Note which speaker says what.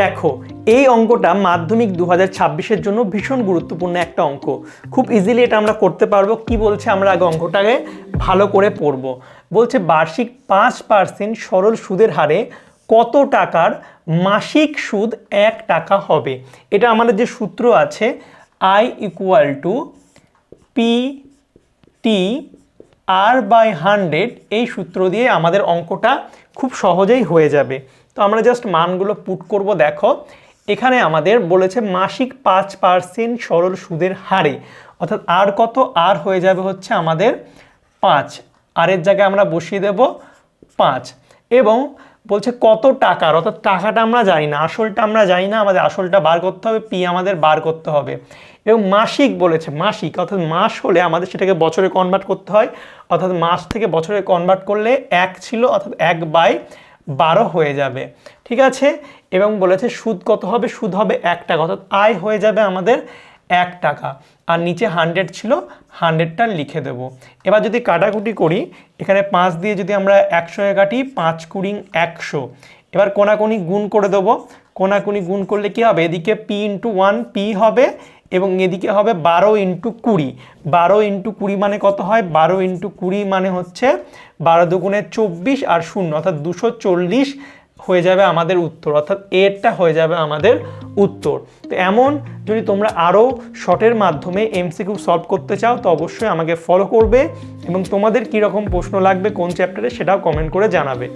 Speaker 1: দেখো এই অঙ্কটা মাধ্যমিক 2026-এর জন্য ভীষণ গুরুত্বপূর্ণ একটা অঙ্ক। খুব ইজিলি এটা আমরা করতে পারবো। কি বলছে, আমরা আগে অঙ্কটাকে ভালো করে পড়ব। বলছে বার্ষিক 5% সরল সুদের হারে কত টাকার মাসিক সুদ 1 টাকা হবে। এটা আমাদের যে সূত্র আছে I = PT R/100, এই সূত্র দিয়ে আমাদের অঙ্কটা খুব সহজেই হয়ে যাবে। তো আমরা জাস্ট মানগুলো পুট করব। দেখো এখানে আমাদের বলেছে মাসিক 5% সরল সুদের হারে, অর্থাৎ আর কত, আর হয়ে যাবে হচ্ছে আমাদের 5, আর এর জায়গায় আমরা বসিয়ে দেব 5। এবং বলছে কত টাকার, অর্থাৎ টাকাটা আমরা জানি না, আসলটা আমরা জানি না, আমাদের আসলটা বার করতে হবে, পি আমাদের বার করতে হবে। এবং মাসিক বলেছে, মাসিক অর্থাৎ মাস হলে আমাদের সেটাকে বছরে কনভার্ট করতে হয়, অর্থাৎ মাস থেকে বছরে কনভার্ট করলে 1 ছিল, অর্থাৎ 1/12 হয়ে যাবে। ঠিক আছে। এবং বলেছে সুদ কত হবে, সুদ হবে 1 টাকা, অর্থাৎ আয় হয়ে যাবে আমাদের 1 টাকা। আর নিচে 100 ছিল, 100টা লিখে দেব। এবার যদি কাটাকুটি করি, এখানে 5 দিয়ে যদি আমরা 100-এ কাটি, 5 × 100। এবার কোনাকুনি গুণ করে দেবো। কোনাকুনি গুণ করলে কি হবে, এদিকে p × 1 p হবে এবং এদিকে হবে 12 × 20। 12 × 20 মানে কত হয়, 12 × 20 মানে হচ্ছে 12 দুগুণে 24 আর 0, অর্থাৎ 240 হয়ে যাবে আমাদের উত্তর, অর্থাৎ এরটা হয়ে যাবে আমাদের উত্তর। তো এমন যদি তোমরা আরও শর্টের মাধ্যমে এমসিকিউ সলভ করতে চাও তো অবশ্যই আমাকে ফলো করবে এবং তোমাদের কীরকম প্রশ্ন লাগবে কোন চ্যাপ্টারে সেটাও কমেন্ট করে জানাবে।